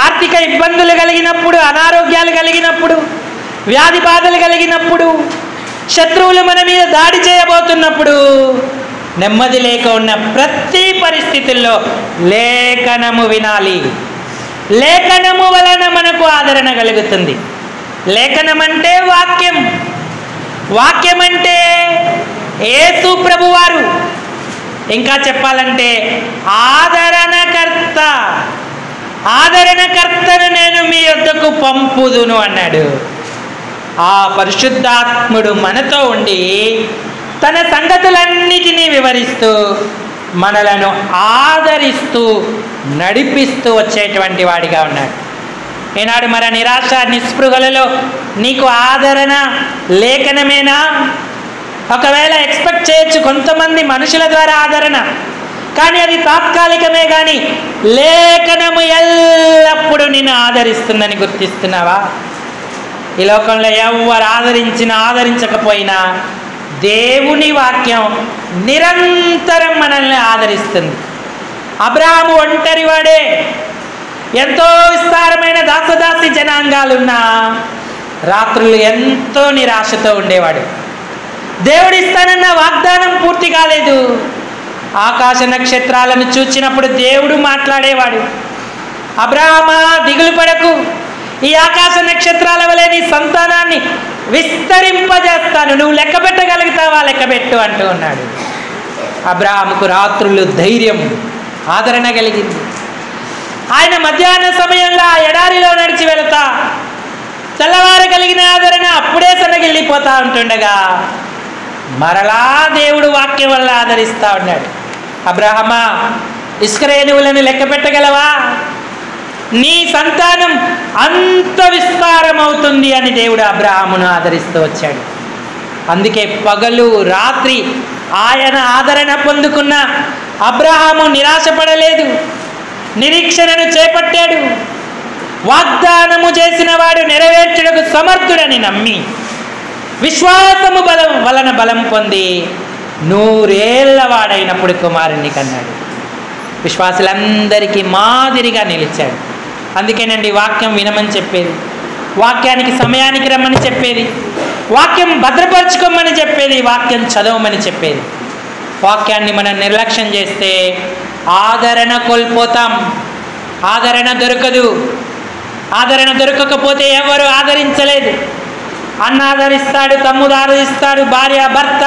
ఆర్థిక ఇబ్బందులు కలిగినప్పుడు, అనారోగ్యాలు కలిగినప్పుడు, వ్యాధి బాధలు కలిగినప్పుడు, శత్రువులు మన మీద దాడి చేయబోతున్నప్పుడు, నెమ్మది లేక ఉన్న ప్రతి పరిస్థితుల్లో లేఖనము వినాలి. లేఖనము వలన మనకు ఆదరణ కలుగుతుంది. లేఖనం అంటే వాక్యం, వాక్యం అంటే యేసు ప్రభువారు. ఇంకా చెప్పాలంటే ఆదరణకర్త. ఆదరణకర్తను నేను మీ యొద్దకు పంపుదును అన్నాడు. ఆ పరిశుద్ధాత్ముడు మనతో ఉండి తన సంగతులన్నిటినీ వివరిస్తూ మనలను ఆదరిస్తూ నడిపిస్తూ వచ్చేటువంటి వాడిగా ఉన్నాడు. ఈనాడు మన నిరాశ నిస్పృహలలో నీకు ఆదరణ లేఖనమేనా? ఒకవేళ ఎక్స్పెక్ట్ చేయొచ్చు కొంతమంది మనుషుల ద్వారా ఆదరణ, కానీ అది తాత్కాలికమే. కానీ లేఖనము ఎల్లప్పుడూ నిన్ను ఆదరిస్తుందని గుర్తిస్తున్నావా? ఈ లోకంలో ఎవరు ఆదరించినా ఆదరించకపోయినా దేవుని వాక్యం నిరంతరం మనల్ని ఆదరిస్తుంది. అబ్రహాము ఒంటరివాడే, ఎంతో విస్తారమైన దాసదాసి జనాంగాలున్నా రాత్రులు ఎంతో నిరాశతో ఉండేవాడు. దేవుడిస్తానన్న వాగ్దానం పూర్తి కాలేదు. ఆకాశ నక్షత్రాలను చూచినప్పుడు దేవుడు మాట్లాడేవాడు, అబ్రహామా దిగులు పడకు, ఈ ఆకాశ నక్షత్రాల వలె నీ సంతానాన్ని విస్తరింపజేస్తాను, నువ్వు లెక్క పెట్టగలుగుతావా, లెక్కబెట్టు అంటూ ఉన్నాడు. అబ్రహాముకు రాత్రులు ధైర్యం, ఆదరణ కలిగింది. ఆయన మధ్యాహ్న సమయంలో ఆ ఎడారిలో నడిచి వెళతా తెల్లవారు కలిగిన ఆదరణ అప్పుడే సన్నగిల్లిపోతా ఉంటుండగా మరలా దేవుడు వాక్యం వల్ల ఆదరిస్తూ ఉన్నాడు. అబ్రహమా, ఇసుక రేణువులను లెక్క పెట్టగలవా? నీ సంతానం అంత విస్తారమవుతుంది అని దేవుడు అబ్రహామును ఆదరిస్తూ వచ్చాడు. అందుకే పగలు రాత్రి ఆయన ఆదరణ పొందుకున్న అబ్రహాము నిరాశపడలేదు, నిరీక్షణను చేపట్టాడు. వాగ్దానము చేసిన వాడు నెరవేర్చుటకు సమర్థుడని నమ్మి విశ్వాసము వలన బలం పొంది 100 ఏళ్ల వాడైనప్పుడు కుమారుణ్ణి కన్నాడు. విశ్వాసులందరికీ మాదిరిగా నిలిచాడు. అందుకేనండి వాక్యం వినమని చెప్పేది, వాక్యానికి సమయానికి రమ్మని చెప్పేది, వాక్యం భద్రపరచుకోమని చెప్పేది, వాక్యం చదవమని చెప్పేది. వాక్యాన్ని మనం నిర్లక్ష్యం చేస్తే ఆదరణ కోల్పోతాం, ఆదరణ దొరకదు. ఆదరణ దొరకకపోతే ఎవరు ఆదరించలేదు. అన్న ఆదరిస్తాడు, తమ్ముడు ఆదరిస్తాడు, భార్య భర్త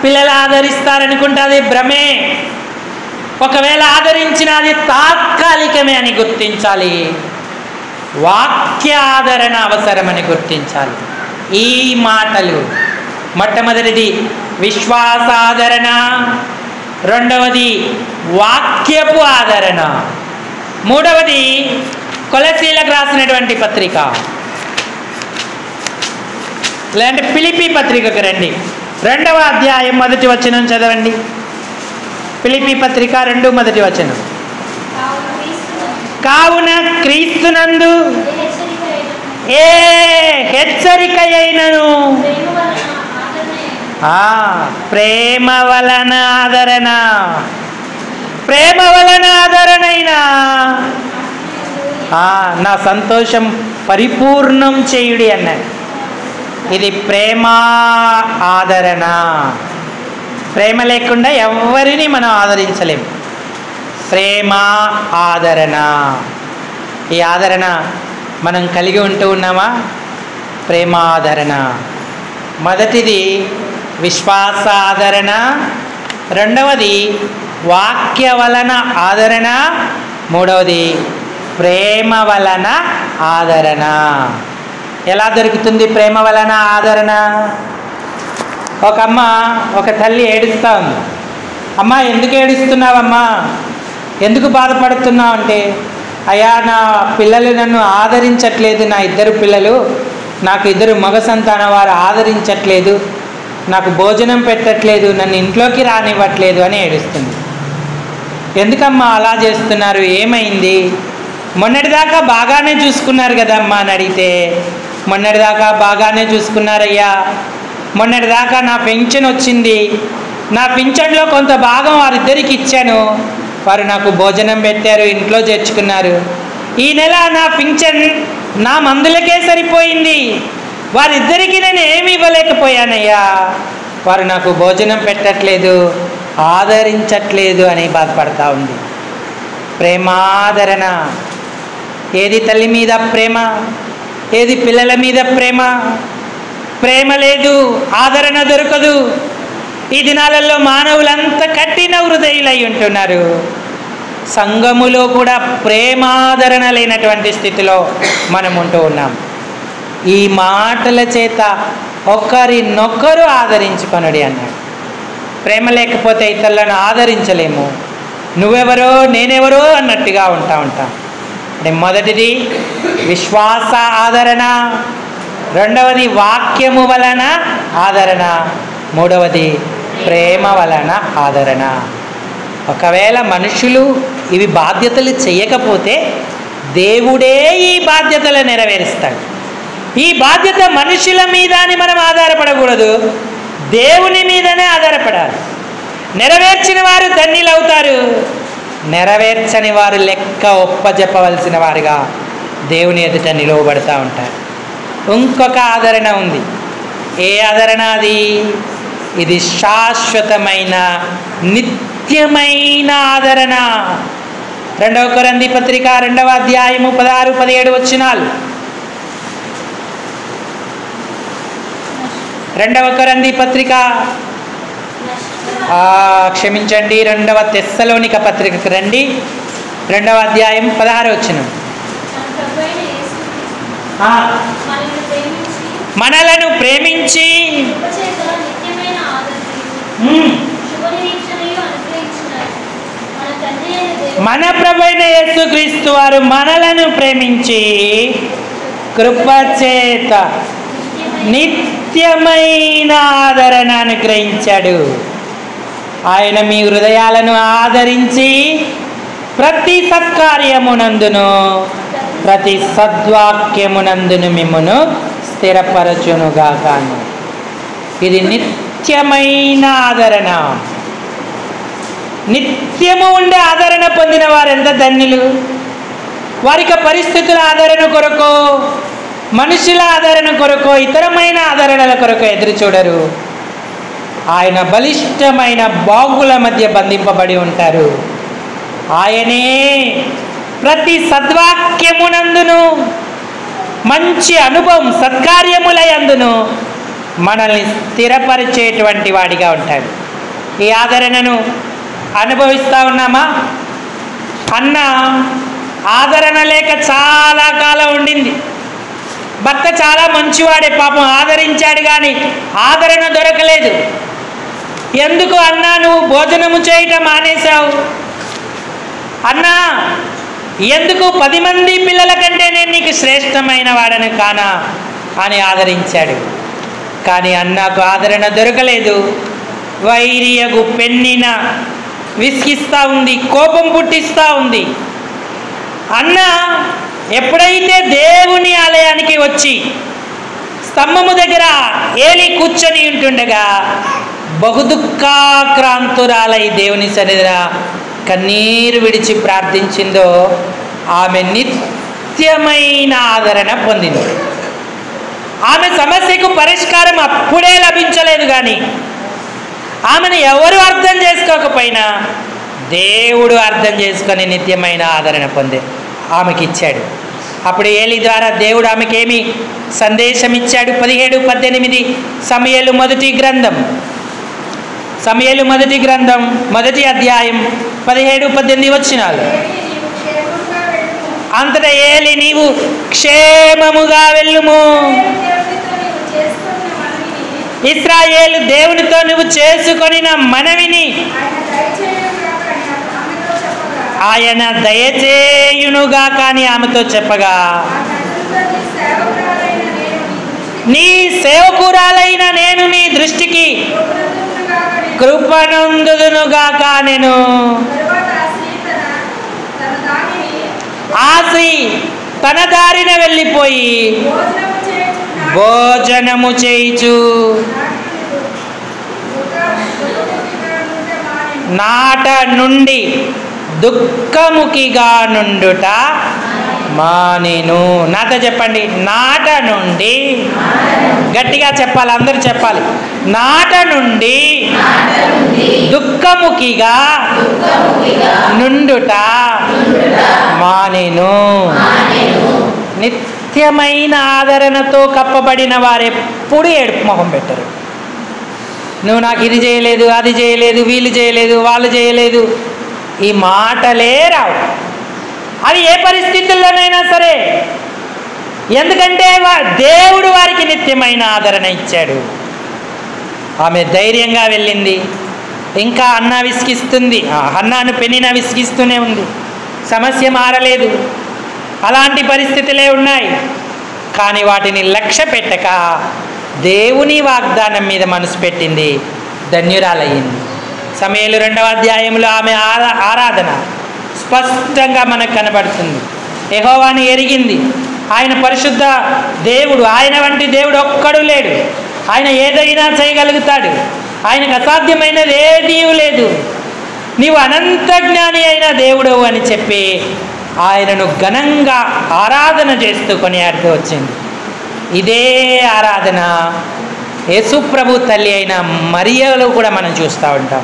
పిల్లలు ఆదరిస్తారనుకుంటే అది భ్రమే. ఒకవేళ ఆదరించిన అది తాత్కాలికమే అని గుర్తించాలి. వాక్య ఆదరణ అవసరమని గుర్తించాలి. ఈ మాటలు మొట్టమొదటిది విశ్వాసాదరణ, రెండవది వాక్యపు ఆదరణ, మూడవది కొలసీలకు రాసినటువంటి పత్రిక, లేదంటే ఫిలిప్పీ పత్రికకు రండి, 2వ అధ్యాయం 1వ వచనం చదవండి. ఫిలిప్పీ పత్రిక 2 1వ వచనం. కావున క్రీస్తునందు ఏ హెచ్చరిక అయినను ప్రేమ వలన ఆదరణ, ప్రేమ వలన ఆదరణైనా నా సంతోషం పరిపూర్ణం చేయుడి అన్నాడు. ఇది ప్రేమ ఆదరణ. ప్రేమ లేకుండా ఎవరిని మనం ఆదరించలేము. ప్రేమ ఆదరణ. ఈ ఆదరణ మనం కలిగి ఉంటూ ఉన్నామా? ప్రేమాదరణ. మొదటిది విశ్వాస ఆదరణ, రెండవది వాక్య వలన ఆదరణ, మూడవది ప్రేమ వలన ఆదరణ. ఎలా దొరుకుతుంది ప్రేమ వలన ఆదరణ? ఒక అమ్మ, ఒక తల్లి ఏడుస్తూ ఉంది. అమ్మ ఎందుకు ఏడుస్తున్నావమ్మా, ఎందుకు బాధపడుతున్నావు అంటే, అయ్యా నా పిల్లలు నన్ను ఆదరించట్లేదు, నా 2 పిల్లలు, నాకు 2 మగ సంతానం వారు ఆదరించట్లేదు, నాకు భోజనం పెట్టట్లేదు, నన్ను ఇంట్లోకి రానివ్వట్లేదు అని ఏడుస్తుంది. ఎందుకమ్మా అలా చేస్తున్నారు, ఏమైంది? మొన్నటిదాకా బాగానే చూసుకున్నారు కదమ్మా అని అడిగితే, మొన్నటిదాకా బాగానే చూసుకున్నారయ్యా, మొన్నటిదాకా నా పెన్షన్ వచ్చింది, నా పింఛన్లో కొంత భాగం వారిద్దరికి ఇచ్చాను, వారు నాకు భోజనం పెట్టారు, ఇంట్లో చేర్చుకున్నారు. ఈ నెల నా పింఛన్ నా మందులకే సరిపోయింది, వారిద్దరికీ నేను ఏమి ఇవ్వలేకపోయానయ్యా, వారు నాకు భోజనం పెట్టట్లేదు, ఆదరించట్లేదు అని బాధపడతా ఉంది. ప్రేమాదరణ. ఏది తల్లి మీద ప్రేమ, ఏది పిల్లల మీద ప్రేమ? ప్రేమ లేదు, ఆదరణ దొరకదు. ఈ దినాలలో మానవులంతా కఠిన హృదయులై ఉంటున్నారు. సంఘములో కూడా ప్రేమాదరణ లేనటువంటి స్థితిలో మనం ఉంటూ ఉన్నాం. ఈ మాటల చేత ఒకరినొకరు ఆదరించుకొనుడి అన్నాడు. ప్రేమ లేకపోతే ఇతరులను ఆదరించలేము. నువ్వెవరో నేనెవరో అన్నట్టుగా ఉంటాం. అంటే మొదటిది విశ్వాస ఆదరణ, రెండవది వాక్యము వలన ఆదరణ, మూడవది ప్రేమ వలన ఆదరణ. ఒకవేళ మనుషులు ఇవి బాధ్యతలు చేయకపోతే దేవుడే ఈ బాధ్యతలు నెరవేరుస్తాడు. ఈ బాధ్యత మనుషుల మీద అని మనం ఆధారపడకూడదు, దేవుని మీదనే ఆధారపడాలి. నెరవేర్చిన వారు ధన్యులవుతారు, నెరవేర్చని వారు లెక్క ఒప్పజెప్పవలసిన వారుగా దేవుని ఎదుట నిలువబడతా ఉంటారు. ఇంకొక ఆదరణ ఉంది. ఏ ఆదరణ అది? ఇది శాశ్వతమైన నిత్యమైన ఆదరణ. 2 కొరింథీ పత్రిక 2వ అధ్యాయము 16-17 వచనాలు. 2 కొరింథీ పత్రిక క్షమించండి 2వ తెస్సలోనిక పత్రికకు రండి. 2వ అధ్యాయం 16 వచనం. మనలను ప్రేమించి మన ప్రభువైన యేసుక్రీస్తు వారు మనలను ప్రేమించి కృపచేత నిత్యమైన ఆదరణ అనుగ్రహించాడు. ఆయన మీ హృదయాలను ఆదరించి ప్రతి సత్కార్యమునందును ప్రతి సద్వాక్యమునందును మిమ్మును స్థిరపరచునుగాక. ఇది నిత్యమైన ఆదరణ. నిత్యము ఉండే ఆదరణ పొందిన వారు ఎంత ధన్యులు. వారికి పరిస్థితుల ఆదరణ కొరకు, మనుషుల ఆదరణ కొరకు, ఇతరమైన ఆదరణల కొరకు ఎదురు చూడరు. ఆయన బలిష్టమైన బాగుల మధ్య బంధింపబడి ఉంటారు. ఆయనే ప్రతి సద్వాక్యమునందును మంచి అనుభవం సత్కార్యములయందును మనల్ని స్థిరపరిచేటువంటి వాడిగా ఉంటాడు. ఈ ఆదరణను అనుభవిస్తూ ఉన్నామా? అన్న ఆదరణ లేక చాలా కాలం ఉండింది. భర్త చాలా మంచివాడే, పాపం ఆదరించాడు, కానీ ఆదరణ దొరకలేదు. ఎందుకు అన్నా నువ్వు భోజనము చేయటం మానేశావు? అన్నా ఎందుకు 10 మంది పిల్లల కంటే నేను నీకు శ్రేష్టమైన వాడను కానా అని ఆదరించాడు. కానీ అన్నకు ఆదరణ దొరకలేదు. వైరియగు పెన్నిన విసిగిస్తూ ఉంది, కోపం పుట్టిస్తూ ఉంది. అన్న ఎప్పుడైతే దేవుని ఆలయానికి వచ్చి స్తంభము దగ్గర ఏలి కూర్చొని ఉంటుండగా బహుదుఃఖాక్రాంతురాలై దేవుని సన్నిధిన కన్నీరు విడిచి ప్రార్థించిందో ఆమె నిత్యమైన ఆదరణ పొందింది. ఆమె సమస్యకు పరిష్కారం అప్పుడే లభించలేదు, కానీ ఆమెను ఎవరు అర్థం చేసుకోకపోయినా దేవుడు అర్థం చేసుకొని నిత్యమైన ఆదరణ పొందే ఆమెకి ఇచ్చాడు. అప్పుడు ఏలి ద్వారా దేవుడు ఆమెకేమి సందేశం ఇచ్చాడు? 17-18 సమూయేలు మొదటి గ్రంథం 1 అధ్యాయం 17-18 వచనాలు. అంతటా ఏలి నీవు క్షేమముగా వెళ్ళుము, ఇశ్రాయేలు దేవునితో నువ్వు చేసుకొనిన మనవిని ఆయన దయచేయునుగా కానీ ఆమెతో చెప్పగా, నీ సేవకురాలైన నేను నీ దృష్టికి కృపనందుదునుగా కానెను. ఆ స్త్రీ తన దారిన వెళ్ళిపోయి భోజనము చేయుచు నాట నుండి దుఃఖముఖిగా నుండుట మానేను. నాతో చెప్పండి, నాట నుండి. గట్టిగా చెప్పాలి, అందరూ చెప్పాలి. నాట నుండి దుఃఖముఖిగా నుండుట మానేను. నిత్యమైన ఆదరణతో కప్పబడిన వారెప్పుడు ఏడుపు మొహం పెట్టరు. నువ్వు నాకు ఇది చేయలేదు, అది చేయలేదు, వీళ్ళు చేయలేదు, వాళ్ళు చేయలేదు, ఈ మాటలే రావు. అది ఏ పరిస్థితుల్లోనైనా సరే. ఎందుకంటే దేవుడు వారికి నిత్యమైన ఆదరణ ఇచ్చాడు. ఆమె ధైర్యంగా వెళ్ళింది. ఇంకా అన్న విసిగిస్తుంది, అన్నాను పెనిన విసిగిస్తూనే ఉంది. సమస్య మారలేదు, అలాంటి పరిస్థితులే ఉన్నాయి. కానీ వాటిని లక్ష్య పెట్టక దేవుని వాగ్దానం మీద మనసు పెట్టింది, ధన్యురాలయ్యింది. సమూయేలు 2వ అధ్యాయంలో ఆమె ఆరాధన స్పష్టంగా మనకు కనబడుతుంది. యెహోవాని ఎరిగింది. ఆయన పరిశుద్ధ దేవుడు, ఆయన వంటి దేవుడు ఒక్కడు లేడు. ఆయన ఏదైనా చేయగలుగుతాడు. ఆయనకు అసాధ్యమైనది ఏదీ లేదు. నీవు అనంత జ్ఞాని అయిన దేవుడవు అని చెప్పి ఆయనను ఘనంగా ఆరాధన చేస్తూ కొనియాడుతూ వచ్చింది. ఇదే ఆరాధన యేసు ప్రభు తల్లి అయిన మరియలో కూడా మనం చూస్తూ ఉంటాం.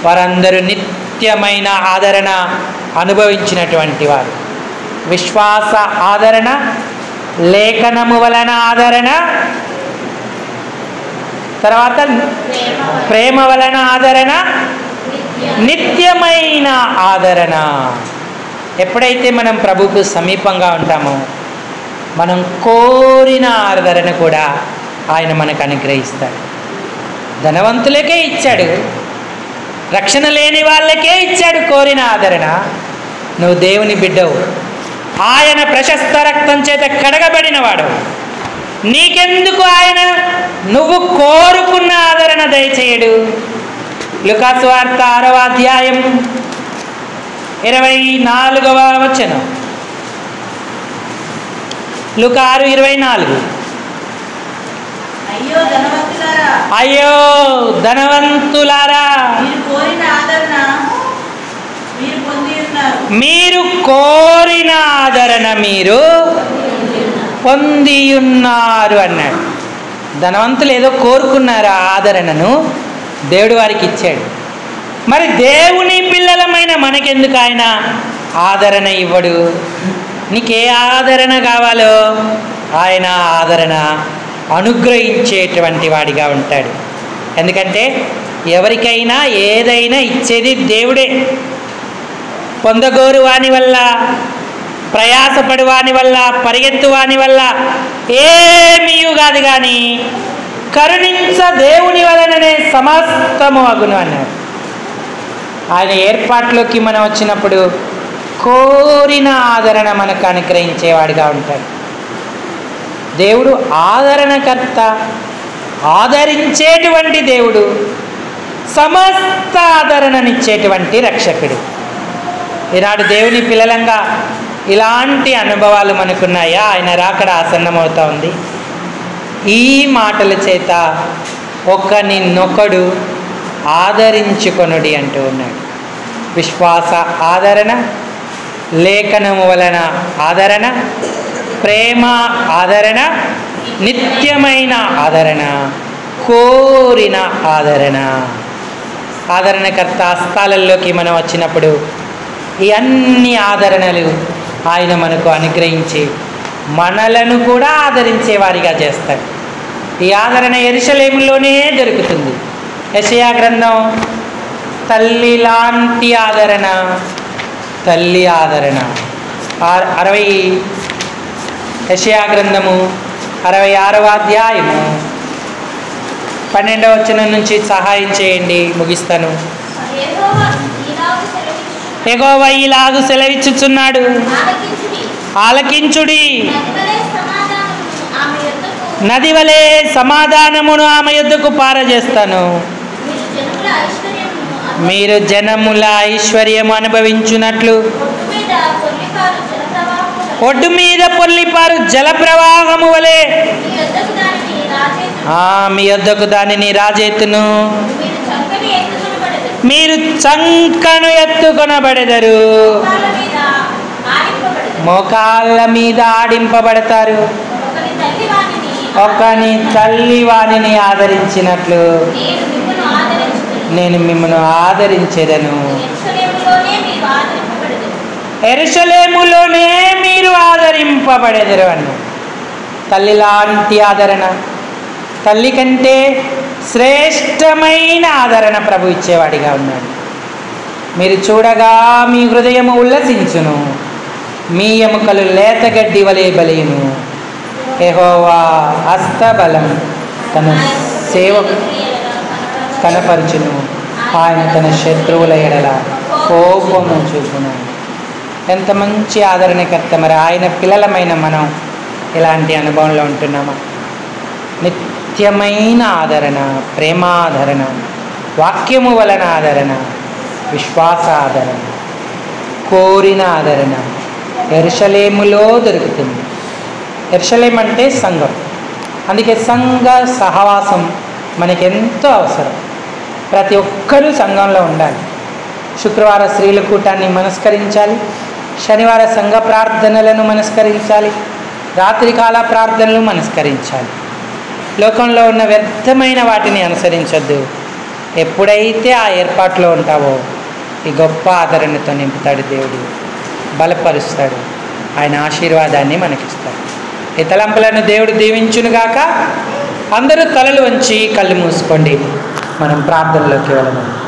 వారందరూ నిత్యమైన ఆదరణ అనుభవించినటువంటి వారు. విశ్వాస ఆదరణ, లేఖనము వలన ఆదరణ, తర్వాత ప్రేమ వలన ఆదరణ, నిత్యమైన ఆదరణ. ఎప్పుడైతే మనం ప్రభుకు సమీపంగా ఉంటామో మనం కోరిన ఆదరణ కూడా ఆయన మనకు అనుగ్రహిస్తాడు. ధనవంతులకే ఇచ్చాడు, రక్షణ లేని వాళ్ళకే ఇచ్చాడు కోరిన ఆదరణ. నువ్వు దేవుని బిడ్డవు, ఆయన ప్రశస్త రక్తం చేత కడగబడినవాడు. నీకెందుకు ఆయన నువ్వు కోరుకున్న ఆదరణ దయచేయడు? లూకాసు వార్త 6వ అధ్యాయం 24వ వచనం. లూకా 6:24. అయ్యో ధనవంతులారా, మీరు కోరిన ఆదరణ మీరు పొంది ఉన్నారు అన్నాడు. ధనవంతులు ఏదో కోరుకున్నారు, ఆదరణను దేవుడు వారికి ఇచ్చాడు. మరి దేవుని పిల్లలమైన మనకెందుకు ఆయన ఆదరణ ఇవ్వడు? నీకే ఆదరణ కావాలో ఆయన ఆదరణ అనుగ్రహించేటువంటి వాడిగా ఉంటాడు. ఎందుకంటే ఎవరికైనా ఏదైనా ఇచ్చేది దేవుడే. పొందగోరు వాని వల్ల, ప్రయాసపడు వాని వల్ల, పరిగెత్తు వాని వల్ల ఏమీ కాదు, కానీ కరుణించ దేవుని వలననే సమస్తము అగును అన్నాడు. ఆయన ఏర్పాట్లోకి మనం వచ్చినప్పుడు కోరిన ఆదరణ మనకు అనుగ్రహించేవాడిగా ఉంటాడు. దేవుడు ఆదరణకర్త, ఆదరించేటువంటి దేవుడు, సమస్త ఆదరణనిచ్చేటువంటి రక్షకుడు. ఈనాడు దేవుని పిల్లలంగా ఇలాంటి అనుభవాలు మనకున్నాయా? ఆయన రాకడ ఆసన్నమవుతా ఉంది. ఈ మాటల చేత ఒకనిన్నొకడు ఆదరించుకొనుడి అంటూ ఉన్నాడు. విశ్వాస ఆదరణ, లేఖనము వలన ఆదరణ, ప్రేమ ఆదరణ, నిత్యమైన ఆదరణ, కోరిన ఆదరణ. ఆదరణకర్త హస్తాలలోకి మనం వచ్చినప్పుడు ఈ అన్ని ఆదరణలు ఆయన మనకు అనుగ్రహించి మనలను కూడా ఆదరించే వారిగా చేస్తాడు. ఈ ఆదరణ యెరూషలేములోనే దొరుకుతుంది. యెషయా గ్రంథం తల్లి లాంటి ఆదరణ, తల్లి ఆదరణ. 60 యెషయా గ్రంథము 66వ అధ్యాయము 12వ వచనం నుంచి సహాయం చేయండి, ముగిస్తాను. యెహోవా ఇలాగు సెలవిచ్చుచున్నాడు, ఆలకించుడి, నది వలె సమాధానమును ఆమె యొద్దకు పారజేస్తాను. మీరు జనముల ఐశ్వర్యము అనుభవించున్నట్లు ఒడ్డు మీద పొర్లిపారు జల ప్రవాహము వలె మీ యొద్దకు దానిని రాజెత్తును. మీరు చంకను ఎత్తుకొనబడెదరు, మోకాళ్ళ మీద ఆడింపబడతారు. ఒకని తల్లి వానిని ఆదరించినట్లు నేను మిమ్మల్ని ఆదరించెదను. యెరూషలేములోనే మీరు ఆదరింపబడెదరు అన్న తల్లి లాంటి ఆదరణ, తల్లి కంటే శ్రేష్టమైన ఆదరణ ప్రభు ఇచ్చేవాడిగా ఉన్నాడు. మీరు చూడగా మీ హృదయము ఉల్లసించును, మీ ఎముకలు లేతగడ్డి వలె బలియును. యెహోవా హస్తబలం తన సేవకు కనపరచును, ఆయన తన శత్రువుల ఎడల కోపము చూపును. ఎంత మంచి ఆదరణకర్త. మరి ఆయన పిల్లలమైన మనం ఇలాంటి అనుభవంలో ఉంటున్నామా? నిత్యమైన ఆదరణ, ప్రేమాదరణ, వాక్యము వలన ఆదరణ, విశ్వాస ఆదరణ, కోరిన ఆదరణ యెరూషలేములో దొరుకుతుంది. యెరూషలేం అంటే సంఘం. అందుకే సంఘ సహవాసం మనకెంతో అవసరం. ప్రతి ఒక్కరూ సంఘంలో ఉండాలి. శుక్రవార స్త్రీల కూటాన్ని మనస్కరించాలి, శనివార సంఘ ప్రార్థనలను మనస్కరించాలి, రాత్రికాల ప్రార్థనలు మనస్కరించాలి. లోకంలో ఉన్న వ్యర్థమైన వాటిని అనుసరించొద్దు. ఎప్పుడైతే ఆ ఏర్పాట్లో ఉంటావో ఈ గొప్ప ఆదరణతో నింపుతాడు దేవుడు, బలపరుస్తాడు, ఆయన ఆశీర్వాదాన్ని మనకిస్తాడు. ఈ తలంపులను దేవుడు దీవించునుగాక. అందరూ తలలు వంచి కళ్ళు మూసుకోండి, మనం ప్రార్థనలోకి వెళ్దాం.